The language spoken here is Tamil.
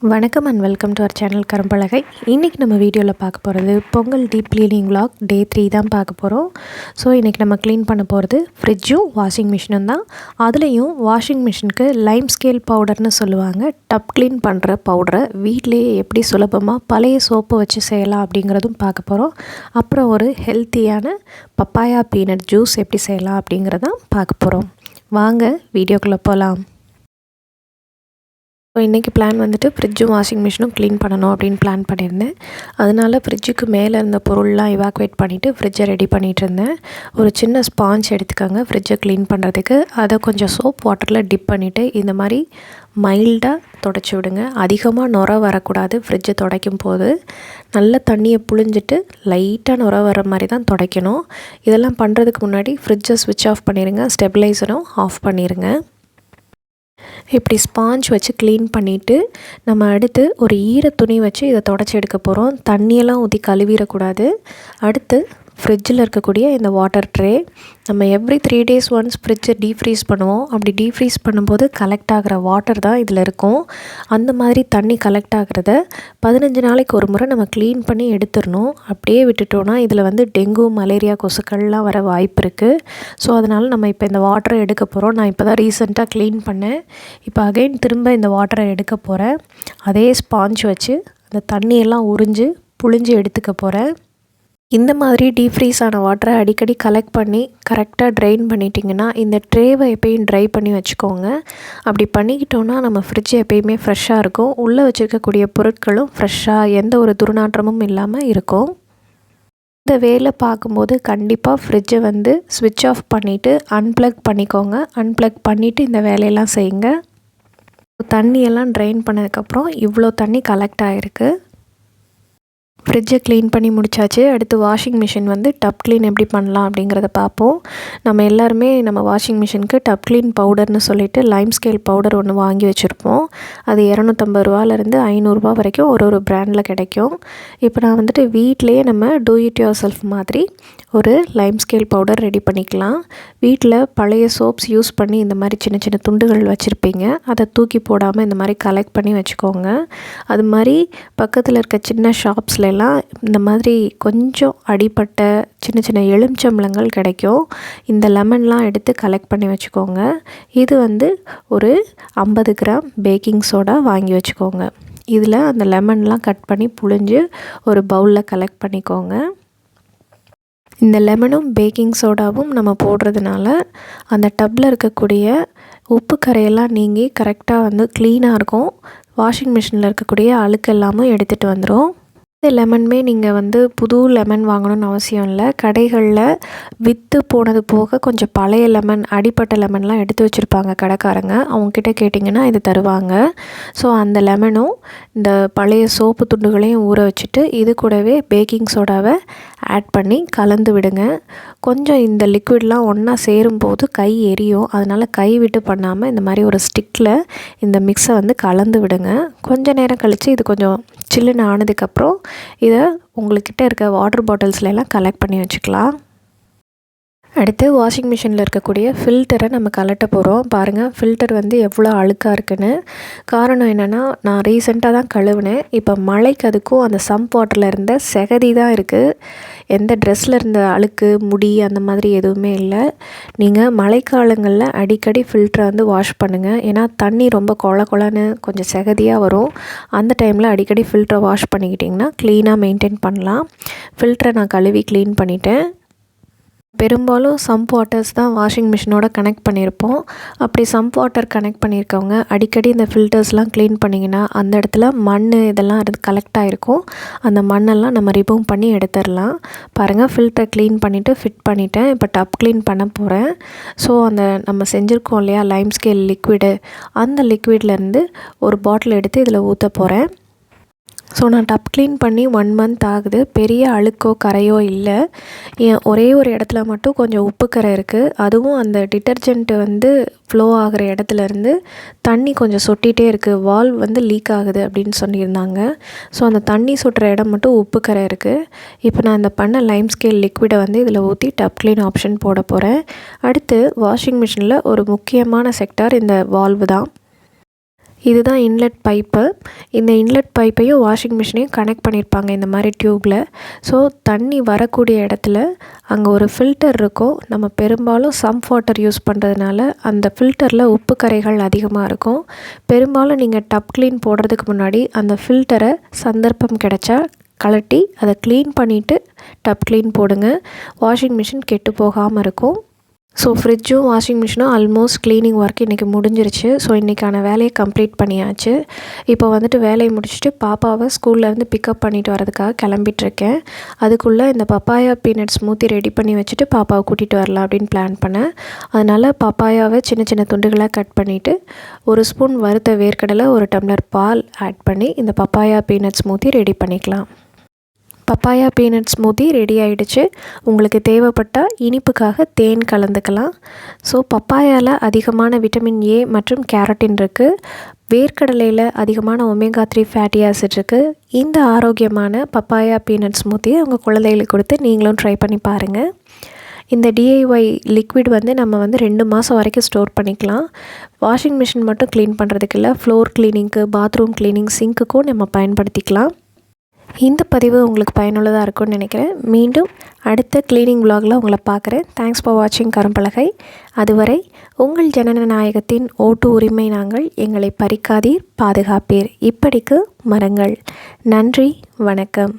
வணக்கம் and welcome to our channel Karumpalagai. இன்றைக்கி நம்ம வீடியோவில் பார்க்க போகிறது Pongal deep cleaning vlog day 3 தான் பார்க்க போகிறோம். ஸோ இன்றைக்கி நம்ம க்ளீன் பண்ண போகிறது ஃப்ரிட்ஜும் வாஷிங் மிஷினும் தான். அதுலேயும் வாஷிங் மிஷினுக்கு லைம்ஸ்கேல் பவுடர்னு சொல்லுவாங்க. டப் க்ளீன் பண்ணுற பவுடரை வீட்டிலேயே எப்படி சுலபமாக பழைய சோப்பை வச்சு செய்யலாம் அப்படிங்கிறதும் பார்க்க போகிறோம். அப்புறம் ஒரு ஹெல்த்தியான பப்பாயா பீனட் ஜூஸ் எப்படி செய்யலாம் அப்படிங்கிறதான் பார்க்க போகிறோம். வாங்க வீடியோக்குள்ளே போகலாம். ஸோ இன்றைக்கி பிளான் வந்துட்டு ஃப்ரிட்ஜும் வாஷிங் மிஷினும் க்ளீன் பண்ணணும் அப்படின்னு பிளான் பண்ணியிருந்தேன். அதனால் ஃப்ரிட்ஜுக்கு மேலே இருந்த பொருள்லாம் இவாக்குவேட் பண்ணிவிட்டு ஃப்ரிட்ஜை ரெடி பண்ணிகிட்டு இருந்தேன். ஒரு சின்ன ஸ்பாஞ்ச் எடுத்துக்கோங்க ஃப்ரிட்ஜை க்ளீன் பண்ணுறதுக்கு. அதை கொஞ்சம் சோப் வாட்டரில் டிப் பண்ணிவிட்டு இந்த மாதிரி மைல்டாக தொடச்சி விடுங்க. அதிகமாக நுர வரக்கூடாது. ஃப்ரிட்ஜை துடைக்கும் போது நல்ல தண்ணியை புழிஞ்சிட்டு லைட்டாக நுர வர மாதிரி தான் துடைக்கணும். இதெல்லாம் பண்ணுறதுக்கு முன்னாடி ஃப்ரிட்ஜை ஸ்விட்ச் ஆஃப் பண்ணிடுங்க. ஸ்டெபிளைசரும் ஆஃப் பண்ணிடுங்க. இப்படி ஸ்பாஞ்ச் வச்சு க்ளீன் பண்ணிவிட்டு நம்ம அடுத்து ஒரு ஈர துணி வச்சு இதை தொடச்சி எடுக்க போகிறோம். தண்ணியெல்லாம் ஊற்றி கழுவிடக்கூடாது. அடுத்து ஃப்ரிட்ஜில் இருக்கக்கூடிய இந்த வாட்டர் ட்ரே நம்ம எவ்ரி 3 days ஒன்ஸ் ஃப்ரிட்ஜை டீஃப்ரீஸ் பண்ணுவோம். அப்படி டீஃப்ரீஸ் பண்ணும்போது கலெக்ட் ஆகிற வாட்டர் தான் இதில் இருக்கும். அந்த மாதிரி தண்ணி கலெக்ட் ஆகிறத 15 நாளைக்கு ஒரு முறை நம்ம க்ளீன் பண்ணி எடுத்துடணும். அப்படியே விட்டுட்டோன்னா இதில் வந்து டெங்கு மலேரியா கொசுக்கள்லாம் வர வாய்ப்பு இருக்குது. ஸோ அதனால் நம்ம இப்போ இந்த வாட்டரை எடுக்க போகிறோம். நான் இப்போ தான் ரீசெண்டாக க்ளீன் பண்ணேன். இப்போ அகைன் திரும்ப இந்த வாட்டரை எடுக்க போகிறேன். அதே ஸ்பாஞ்ச் வச்சு அந்த தண்ணியெல்லாம் உறிஞ்சு புழிஞ்சு எடுத்துக்க போகிறேன். இந்த மாதிரி டீஃப்ரீஸ் ஆன வாட்டரை அடிக்கடி கலெக்ட் பண்ணி கரெக்டாக ட்ரைன் பண்ணிட்டிங்கன்னா இந்த ட்ரேவை எப்பயும் ட்ரை பண்ணி வச்சுக்கோங்க. அப்படி பண்ணிக்கிட்டோன்னா நம்ம ஃப்ரிட்ஜ் எப்பயுமே ஃப்ரெஷ்ஷாக இருக்கும். உள்ளே வச்சுருக்கக்கூடிய பொருட்களும் ஃப்ரெஷ்ஷாக எந்த ஒரு துர்நாற்றமும் இல்லாமல் இருக்கும். இந்த வேலை பார்க்கும்போது கண்டிப்பாக ஃப்ரிட்ஜை வந்து ஸ்விட்ச் ஆஃப் பண்ணிவிட்டு அன்ப்ளக் பண்ணிக்கோங்க. அன்ப்ளக் பண்ணிவிட்டு இந்த வேலையெல்லாம் செய்யுங்க. தண்ணியெல்லாம் ட்ரைன் பண்ணதுக்கப்புறம் இவ்வளோ தண்ணி கலெக்ட் ஆகிருக்கு. ஃப்ரிட்ஜை க்ளீன் பண்ணி முடித்தாச்சு. அடுத்து வாஷிங் மிஷின் வந்து டப் க்ளீன் எப்படி பண்ணலாம் அப்படிங்கிறத பார்ப்போம். நம்ம எல்லாருமே நம்ம வாஷிங் மிஷினுக்கு டப் க்ளீன் பவுடர்னு சொல்லிட்டு லைம்ஸ்கேல் பவுடர் ஒன்று வாங்கி வச்சுருப்போம். அது 250 ரூபாலேருந்து 500 ரூபா வரைக்கும் ஒரு பிராண்டில் கிடைக்கும். இப்போ நான் வந்துட்டு வீட்டிலையே நம்ம டூ இட் யுவர் செல்ஃப் மாதிரி ஒரு லைம்ஸ்கேல் பவுடர் ரெடி பண்ணிக்கலாம். வீட்டில் பழைய சோப்ஸ் யூஸ் பண்ணி இந்த மாதிரி சின்ன சின்ன துண்டுகள் வச்சுருப்பீங்க. அதை தூக்கி போடாமல் இந்த மாதிரி கலெக்ட் பண்ணி வச்சுக்கோங்க. அது மாதிரி பக்கத்தில் இருக்க சின்ன ஷாப்ஸில் எல்லாம் இந்த மாதிரி கொஞ்சம் அடிப்பட்ட சின்ன சின்ன எலுமிச்சம்பழங்கள் கிடைக்கும். இந்த லெமன்லாம் எடுத்து கலெக்ட் பண்ணி வச்சுக்கோங்க. இது வந்து ஒரு 50 கிராம் பேக்கிங் சோடா வாங்கி வச்சுக்கோங்க. இதில் அந்த லெமன்லாம் கட் பண்ணி புழிஞ்சு ஒரு பவுலில் கலெக்ட் பண்ணிக்கோங்க. இந்த லெமனும் பேக்கிங் சோடாவும் நம்ம போடுறதுனால அந்த டப்பில் இருக்கக்கூடிய உப்பு கரையெல்லாம் நீங்கி கரெக்டாக வந்து க்ளீனாக இருக்கும். வாஷிங் மிஷினில் இருக்கக்கூடிய அழுக்கு எல்லாமும் எடுத்துகிட்டு வந்துடும். இந்த லெமனுமே நீங்கள் வந்து புது லெமன் வாங்கணும்னு அவசியம் இல்லை. கடைகளில் விற்று போனது போக கொஞ்சம் பழைய லெமன் அடிப்பட்ட லெமன்லாம் எடுத்து வச்சுருப்பாங்க கடைக்காரங்க. அவங்கக்கிட்ட கேட்டிங்கன்னா இது தருவாங்க. ஸோ அந்த லெமனும் இந்த பழைய சோப்பு துண்டுகளையும் ஊற வச்சுட்டு இது கூடவே பேக்கிங் சோடாவை ஆட் பண்ணி கலந்து விடுங்க. கொஞ்சம் இந்த லிக்விட்லாம் ஒன்றா சேரும்போது கை எரியும். அதனால் கை விட்டு பண்ணாமல் இந்த மாதிரி ஒரு ஸ்டிக்கில் இந்த மிக்ஸை வந்து கலந்து விடுங்க. கொஞ்சம் நேரம் கழித்து இது கொஞ்சம் சில்லுன்னு ஆனதுக்கப்புறம் இதை உங்கள்கிட்ட இருக்க வாட்டர் பாட்டில்ஸ்லாம் கலெக்ட் பண்ணி வச்சுக்கலாம். அடுத்து வாஷிங் மிஷினில் இருக்கக்கூடிய ஃபில்டரை நம்ம கலட்ட போகிறோம். பாருங்கள் ஃபில்டர் வந்து எவ்வளோ அழுக்காக இருக்குன்னு. காரணம் என்னென்னா நான் ரீசெண்டாக தான் கழுவினேன். இப்போ மழைக்கு அதுக்கும் அந்த சம்ப் வாட்டரில் இருந்த செகதி தான் இருக்குது. எந்த ட்ரெஸ்ஸில் இருந்த அழுக்கு முடி அந்த மாதிரி எதுவுமே இல்லை. நீங்கள் மழைக்காலங்களில் அடிக்கடி ஃபில்டரை வந்து வாஷ் பண்ணுங்கள். ஏன்னா தண்ணி ரொம்ப கொழன்னு கொஞ்சம் செகதியாக வரும். அந்த டைமில் அடிக்கடி ஃபில்டரை வாஷ் பண்ணிக்கிட்டிங்கன்னா க்ளீனாக மெயின்டைன் பண்ணலாம். ஃபில்டரை நான் கழுவி க்ளீன் பண்ணிட்டேன். பெரும்பாலும் சம்ப் வாட்டர்ஸ் தான் வாஷிங் மிஷினோட கனெக்ட் பண்ணியிருப்போம். அப்படி சம்ப் வாட்டர் கனெக்ட் பண்ணியிருக்கவங்க அடிக்கடி இந்த ஃபில்டர்ஸ்லாம் க்ளீன் பண்ணிங்கன்னா அந்த இடத்துல மண் இதெல்லாம் கலெக்ட் ஆகிருக்கும். அந்த மண்ணெல்லாம் நம்ம ரிமூவ் பண்ணி எடுத்துடலாம். பாருங்கள் ஃபில்டர் க்ளீன் பண்ணிவிட்டு ஃபிட் பண்ணிவிட்டேன். இப்போ டப் க்ளீன் பண்ண போகிறேன். ஸோ அந்த நம்ம செஞ்சுருக்கோம் இல்லையா லைம்ஸ்கேல் லிக்விடு, அந்த லிக்விட்லேருந்து ஒரு பாட்டில் எடுத்து இதில் ஊற்ற போகிறேன். ஸோ நான் டப் க்ளீன் பண்ணி 1 month ஆகுது. பெரிய அழுக்கோ கரையோ இல்லை. ஒரே ஒரு இடத்துல மட்டும் கொஞ்சம் உப்பு கரை இருக்குது. அதுவும் அந்த டிட்டர்ஜென்ட்டு வந்து ஃப்ளோ ஆகிற இடத்துலேருந்து தண்ணி கொஞ்சம் சொட்டிகிட்டே இருக்குது. வால்வ் வந்து லீக் ஆகுது அப்படின்னு சொல்லியிருந்தாங்க. ஸோ அந்த தண்ணி சொட்டுற இடம் மட்டும் உப்பு கரை இருக்குது. இப்போ நான் இந்த பண்ண லைம்ஸ்கேல் லிக்விடை வந்து இதில் ஊற்றி டப் க்ளீன் ஆப்ஷன் போட போகிறேன். அடுத்து வாஷிங் மிஷினில் ஒரு முக்கியமான செக்டார் இந்த வால்வு தான். இதுதான் இன்லெட் பைப்பு. இந்த இன்லெட் பைப்பையும் வாஷிங் மிஷினையும் கனெக்ட் பண்ணியிருப்பாங்க இந்த மாதிரி டியூப்பில். ஸோ தண்ணி வரக்கூடிய இடத்துல அங்கே ஒரு ஃபில்டர் இருக்கும். நம்ம பெரும்பாலும் சம்ப் வாட்டர் யூஸ் பண்ணுறதுனால அந்த ஃபில்டரில் உப்பு கரைகள் அதிகமாக இருக்கும். பெரும்பாலும் நீங்கள் டப் க்ளீன் போடுறதுக்கு முன்னாடி அந்த ஃபில்டரை சந்தர்ப்பம் கிடைச்சா கழட்டி அதை க்ளீன் பண்ணிவிட்டு டப் க்ளீன் போடுங்க. வாஷிங் மிஷின் கெட்டு போகாமல் இருக்கும். ஸோ ஃப்ரிட்ஜும் வாஷிங் மிஷினும் ஆல்மோஸ்ட் க்ளீனிங் ஒர்க் இன்றைக்கி முடிஞ்சிருச்சு. ஸோ இன்றைக்கான வேலையை கம்ப்ளீட் பண்ணியாச்சு. இப்போ வந்துட்டு வேலையை முடிச்சுட்டு பாப்பாவை ஸ்கூல்லேருந்து பிக்கப் பண்ணிட்டு வரதுக்காக கிளம்பிட்டுருக்கேன். அதுக்குள்ளே இந்த பப்பாயா பீனட் ஸ்மூத்தி ரெடி பண்ணி வச்சுட்டு பாப்பாவை கூட்டிகிட்டு வரலாம் அப்படின்னு பிளான் பண்ணேன். அதனால் பப்பாயாவை சின்ன சின்ன துண்டுகளாக கட் பண்ணிவிட்டு 1 ஸ்பூன் வறுத்த வேர்க்கடலை 1 டம்ளர் பால் ஆட் பண்ணி இந்த பப்பாயா பீனட் ஸ்மூத்தி ரெடி பண்ணிக்கலாம். பப்பாயா பீனட் ஸ்மூத்தி ரெடி ஆகிடுச்சு. உங்களுக்கு தேவைப்பட்டால் இனிப்புக்காக தேன் கலந்துக்கலாம். ஸோ பப்பாயாவில் அதிகமான விட்டமின் ஏ மற்றும் கேரட்டின் இருக்குது. வேர்க்கடலையில் அதிகமான ஒமேகா 3 ஃபேட்டி ஆசிட் இருக்குது. இந்த ஆரோக்கியமான பப்பாயா பீனட் ஸ்மூத்தியை உங்கள் குழந்தைகளுக்கு கொடுத்து நீங்களும் ட்ரை பண்ணி பாருங்கள். இந்த DIY லிக்விட் நம்ம 2 மாதம் வரைக்கும் ஸ்டோர் பண்ணிக்கலாம். வாஷிங் மிஷின் மட்டும் க்ளீன் பண்ணுறதுக்கு இல்லை, ஃப்ளோர் க்ளீனிங்க்கு, பாத்ரூம் க்ளீனிங், சிங்க்குக்கும் நம்ம பயன்படுத்திக்கலாம். இந்த பதிவு உங்களுக்கு பயனுள்ளதாக இருக்கும்னு நினைக்கிறேன். மீண்டும் அடுத்த க்ளீனிங் vlogல உங்களை பார்க்குறேன். தேங்க்ஸ் ஃபார் வாட்சிங் கரும்பலகை. அதுவரை உங்கள் ஜனநாயகத்தின் ஓட்டு உரிமை நாங்கள், எங்களை பறிக்காதீர், பாதுகாப்பீர். இப்படிக்கு மரங்கள். நன்றி, வணக்கம்.